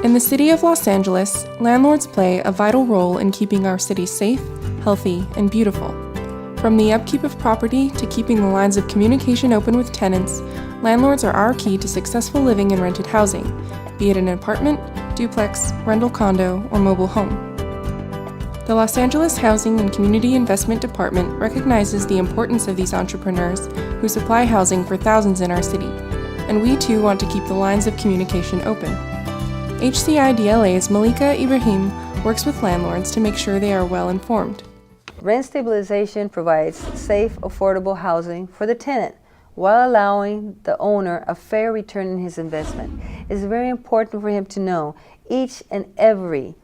In the city of Los Angeles, landlords play a vital role in keeping our city safe, healthy, and beautiful. From the upkeep of property to keeping the lines of communication open with tenants, landlords are our key to successful living in rented housing, be it an apartment, duplex, rental condo, or mobile home. The Los Angeles Housing and Community Investment Department recognizes the importance of these entrepreneurs who supply housing for thousands in our city, and we too want to keep the lines of communication open. HCIDLA's Malika Ibrahim works with landlords to make sure they are well informed. Rent stabilization provides safe, affordable housing for the tenant while allowing the owner a fair return in his investment. It's very important for him to know each and every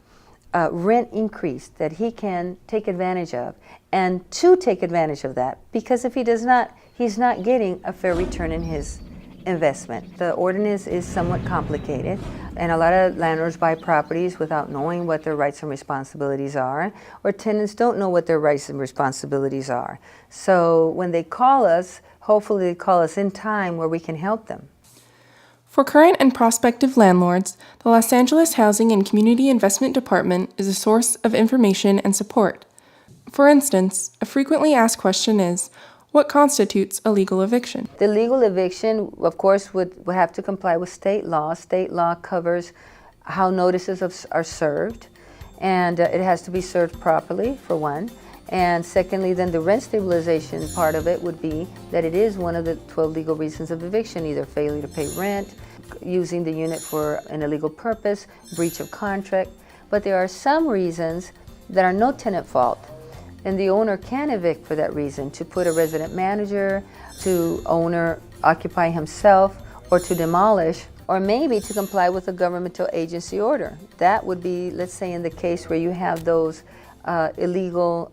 rent increase that he can take advantage of, and to take advantage of that, because if he does not, he's not getting a fair return in his investment. The ordinance is somewhat complicated, and a lot of landlords buy properties without knowing what their rights and responsibilities are, or tenants don't know what their rights and responsibilities are. So when they call us, hopefully they call us in time where we can help them. For current and prospective landlords, the Los Angeles Housing and Community Investment Department is a source of information and support. For instance, a frequently asked question is, what constitutes a legal eviction? The legal eviction, of course, would have to comply with state law. State law covers how notices are served, and it has to be served properly, for one. And secondly, then the rent stabilization part of it would be that it is one of the 12 legal reasons of eviction, either failure to pay rent, using the unit for an illegal purpose, breach of contract. But there are some reasons that are no tenant fault, and the owner can evict for that reason, to put a resident manager, to owner occupy himself, or to demolish, or maybe to comply with a governmental agency order. That would be, let's say, in the case where you have those illegal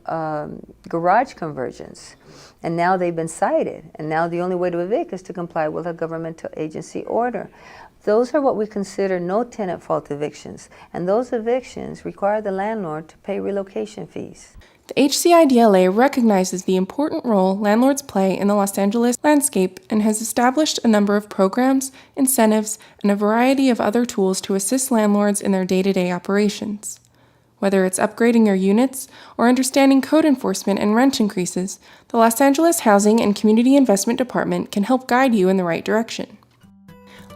garage conversions, and now they've been cited, and now the only way to evict is to comply with a governmental agency order. Those are what we consider no tenant fault evictions, and those evictions require the landlord to pay relocation fees. The HCIDLA recognizes the important role landlords play in the Los Angeles landscape and has established a number of programs, incentives, and a variety of other tools to assist landlords in their day-to-day operations. Whether it's upgrading your units or understanding code enforcement and rent increases, the Los Angeles Housing and Community Investment Department can help guide you in the right direction.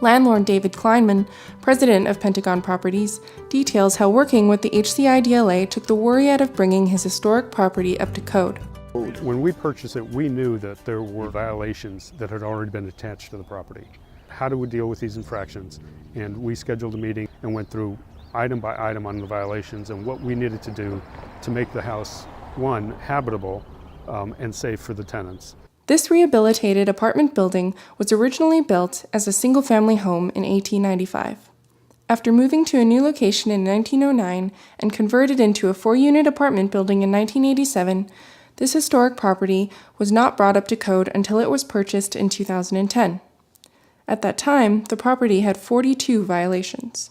Landlord David Kleinman, president of Pentagon Properties, details how working with the HCIDLA took the worry out of bringing his historic property up to code. When we purchased it, we knew that there were violations that had already been attached to the property. How do we deal with these infractions? And we scheduled a meeting and went through item by item on the violations and what we needed to do to make the house, one, habitable and safe for the tenants. This rehabilitated apartment building was originally built as a single-family home in 1895. After moving to a new location in 1909 and converted into a 4-unit apartment building in 1987, this historic property was not brought up to code until it was purchased in 2010. At that time, the property had 42 violations.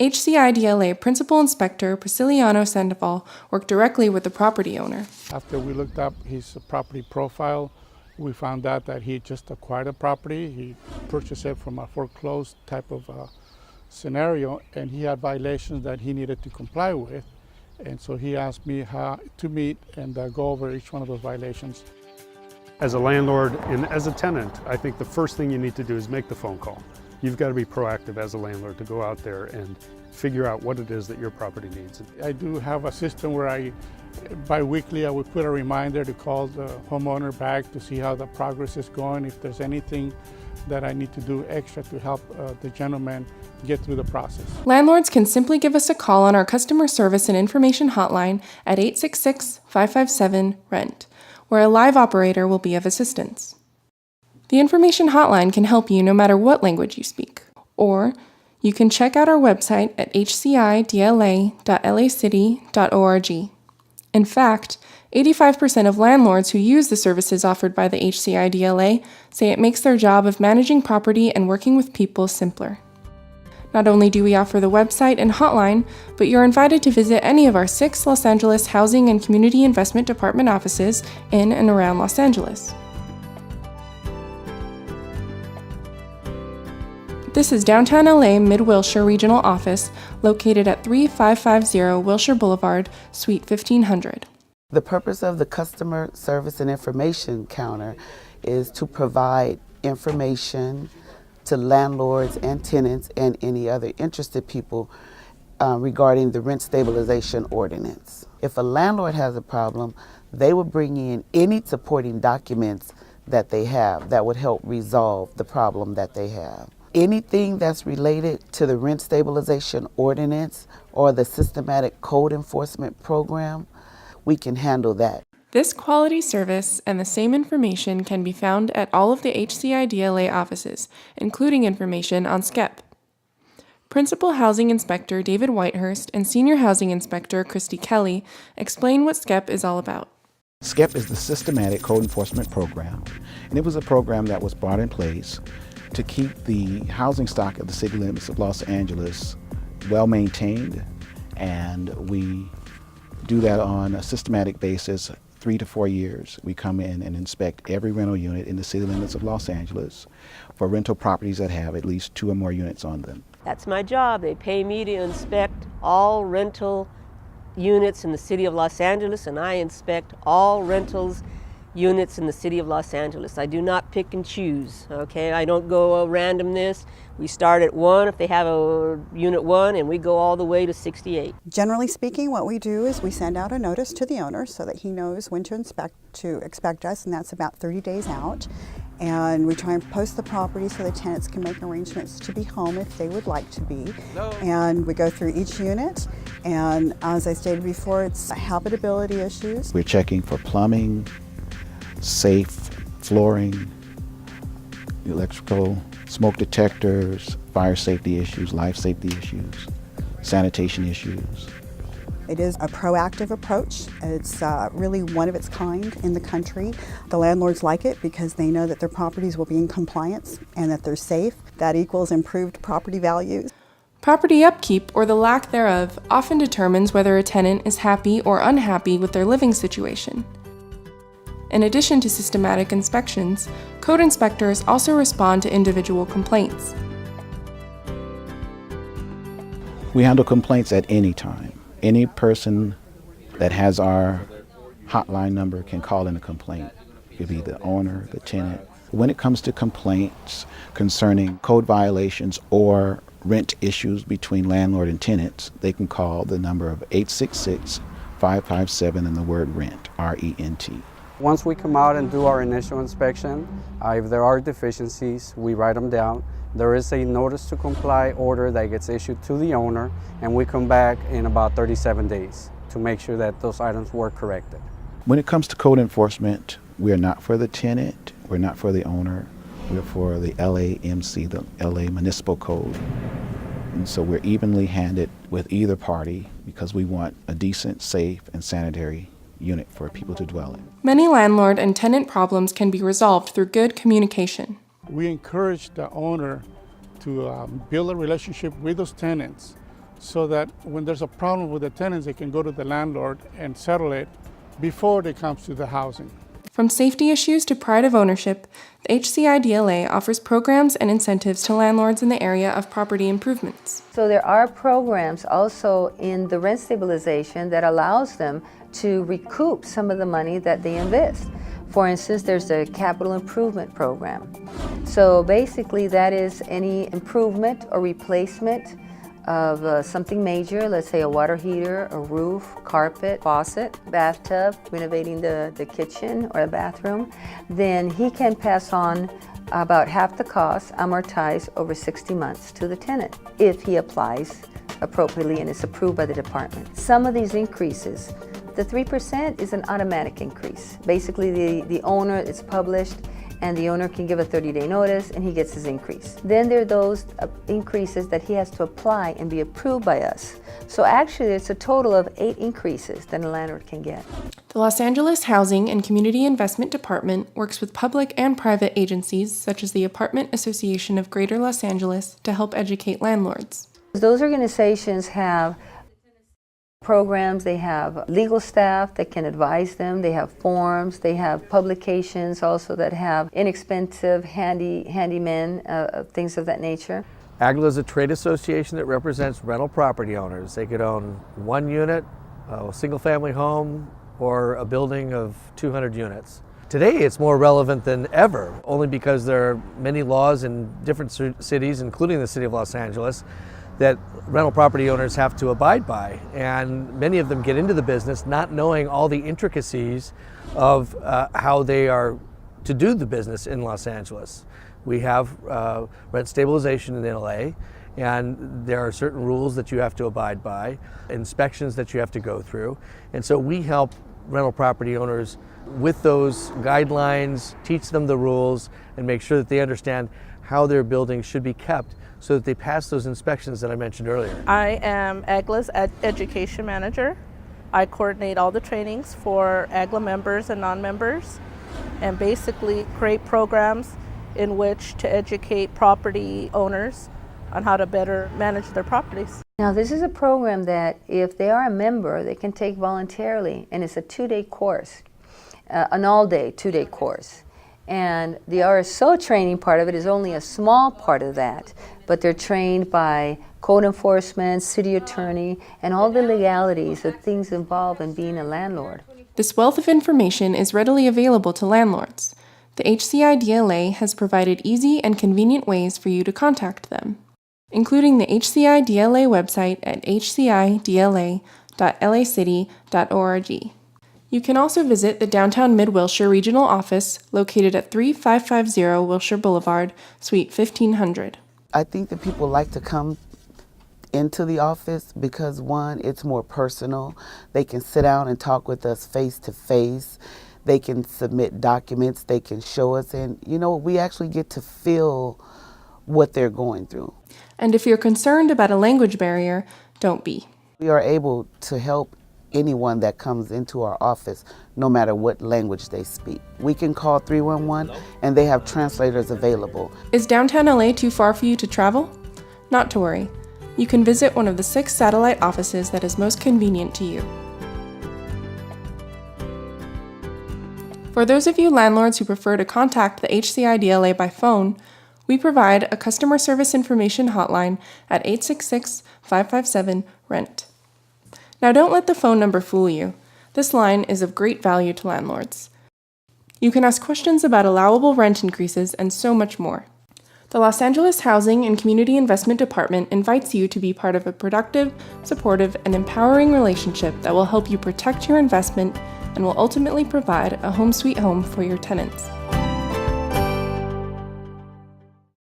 HCIDLA Principal Inspector Prisciliano Sandoval worked directly with the property owner. After we looked up his property profile, we found out that he just acquired a property. He purchased it from a foreclosed type of scenario, and he had violations that he needed to comply with. And so he asked me how to meet and go over each one of those violations. As a landlord and as a tenant, I think the first thing you need to do is make the phone call. You've got to be proactive as a landlord to go out there and figure out what it is that your property needs. I do have a system where bi-weekly I would put a reminder to call the homeowner back to see how the progress is going, if there's anything that I need to do extra to help the gentleman get through the process. Landlords can simply give us a call on our customer service and information hotline at 866-557-RENT, where a live operator will be of assistance. The information hotline can help you no matter what language you speak, or you can check out our website at hcidla.lacity.org. In fact, 85% of landlords who use the services offered by the HCIDLA say it makes their job of managing property and working with people simpler. Not only do we offer the website and hotline, but you're invited to visit any of our 6 Los Angeles Housing and Community Investment Department offices in and around Los Angeles. This is Downtown LA Mid-Wilshire Regional Office, located at 3550 Wilshire Boulevard, Suite 1500. The purpose of the Customer Service and Information Counter is to provide information to landlords and tenants and any other interested people regarding the rent stabilization ordinance. If a landlord has a problem, they will bring in any supporting documents that they have that would help resolve the problem that they have. Anything that's related to the rent stabilization ordinance or the systematic code enforcement program, we can handle that. This quality service and the same information can be found at all of the HCIDLA offices, including information on SKEP. Principal Housing Inspector David Whitehurst and Senior Housing Inspector Christy Kelly explain what SKEP is all about. SKEP is the Systematic Code Enforcement Program, and it was a program that was brought in place to keep the housing stock of the city limits of Los Angeles well maintained, and we do that on a systematic basis. 3 to 4 years, we come in and inspect every rental unit in the city limits of Los Angeles for rental properties that have at least 2 or more units on them. That's my job. They pay me to inspect all rental units in the city of Los Angeles, and I inspect all rentals units in the city of Los Angeles. I do not pick and choose, okay? I don't go randomness. We start at 1 if they have a unit 1, and we go all the way to 68. Generally speaking, what we do is we send out a notice to the owner so that he knows when to expect us, and that's about 30 days out. And we try and post the property so the tenants can make arrangements to be home if they would like to be. And we go through each unit, and as I stated before, it's habitability issues. We're checking for plumbing, safe flooring, electrical, smoke detectors, fire safety issues, life safety issues, sanitation issues. It is a proactive approach. It's really one of its kind in the country. The landlords like it because they know that their properties will be in compliance and that they're safe. That equals improved property values. Property upkeep, or the lack thereof, often determines whether a tenant is happy or unhappy with their living situation. In addition to systematic inspections, code inspectors also respond to individual complaints. We handle complaints at any time. Any person that has our hotline number can call in a complaint. It could be the owner, the tenant. When it comes to complaints concerning code violations or rent issues between landlord and tenants, they can call the number of 866-557 and the word rent, R-E-N-T. Once we come out and do our initial inspection, if there are deficiencies, we write them down. There is a notice to comply order that gets issued to the owner, and we come back in about 37 days to make sure that those items were corrected. When it comes to code enforcement, we're not for the tenant, we're not for the owner, we're for the LAMC, the LA Municipal Code. And so we're evenly handed with either party because we want a decent, safe, and sanitary unit for people to dwell in. Many landlord and tenant problems can be resolved through good communication. We encourage the owner to build a relationship with those tenants so that when there's a problem with the tenants, they can go to the landlord and settle it before they come to the housing. From safety issues to pride of ownership, the HCIDLA offers programs and incentives to landlords in the area of property improvements. So there are programs also in the rent stabilization that allows them to recoup some of the money that they invest. For instance, there's a capital improvement program. So basically that is any improvement or replacement of something major, let's say a water heater, a roof, carpet, faucet, bathtub, renovating the kitchen or the bathroom, then he can pass on about half the cost, amortized over 60 months to the tenant if he applies appropriately and is approved by the department. Some of these increases, the 3% is an automatic increase. Basically the owner, it's published, and the owner can give a 30-day notice and he gets his increase. Then there are those increases that he has to apply and be approved by us. So actually it's a total of 8 increases that a landlord can get. The Los Angeles Housing and Community Investment Department works with public and private agencies such as the Apartment Association of Greater Los Angeles to help educate landlords. Those organizations have programs, they have legal staff that can advise them, they have forms, they have publications also that have inexpensive handymen, things of that nature. HCIDLA is a trade association that represents rental property owners. They could own one unit, a single-family home, or a building of 200 units. Today it's more relevant than ever, only because there are many laws in different cities, including the city of Los Angeles, that rental property owners have to abide by. And many of them get into the business not knowing all the intricacies of how they are to do the business in Los Angeles. We have rent stabilization in LA, and there are certain rules that you have to abide by, inspections that you have to go through. And so we help rental property owners with those guidelines, teach them the rules, and make sure that they understand how their buildings should be kept so that they pass those inspections that I mentioned earlier. I am HCIDLA's education manager. I coordinate all the trainings for HCIDLA members and non-members, and basically create programs in which to educate property owners on how to better manage their properties. Now this is a program that if they are a member, they can take voluntarily, and it's a 2-day course, an all-day 2-day course. And the RSO training part of it is only a small part of that, but they're trained by code enforcement, city attorney, and all the legalities of things involved in being a landlord. This wealth of information is readily available to landlords. The HCIDLA has provided easy and convenient ways for you to contact them, including the HCIDLA website at hcidla.lacity.org. You can also visit the downtown Mid-Wilshire Regional Office located at 3550 Wilshire Boulevard, Suite 1500. I think that people like to come into the office because, one, it's more personal. They can sit down and talk with us face to face. They can submit documents, they can show us, and we actually get to feel what they're going through. And if you're concerned about a language barrier, don't be. We are able to help anyone that comes into our office, no matter what language they speak. We can call 311 and they have translators available. Is downtown LA too far for you to travel? Not to worry. You can visit one of the 6 satellite offices that is most convenient to you. For those of you landlords who prefer to contact the HCIDLA by phone, we provide a customer service information hotline at 866-557-RENT. Now don't let the phone number fool you. This line is of great value to landlords. You can ask questions about allowable rent increases and so much more. The Los Angeles Housing and Community Investment Department invites you to be part of a productive, supportive, and empowering relationship that will help you protect your investment and will ultimately provide a home sweet home for your tenants.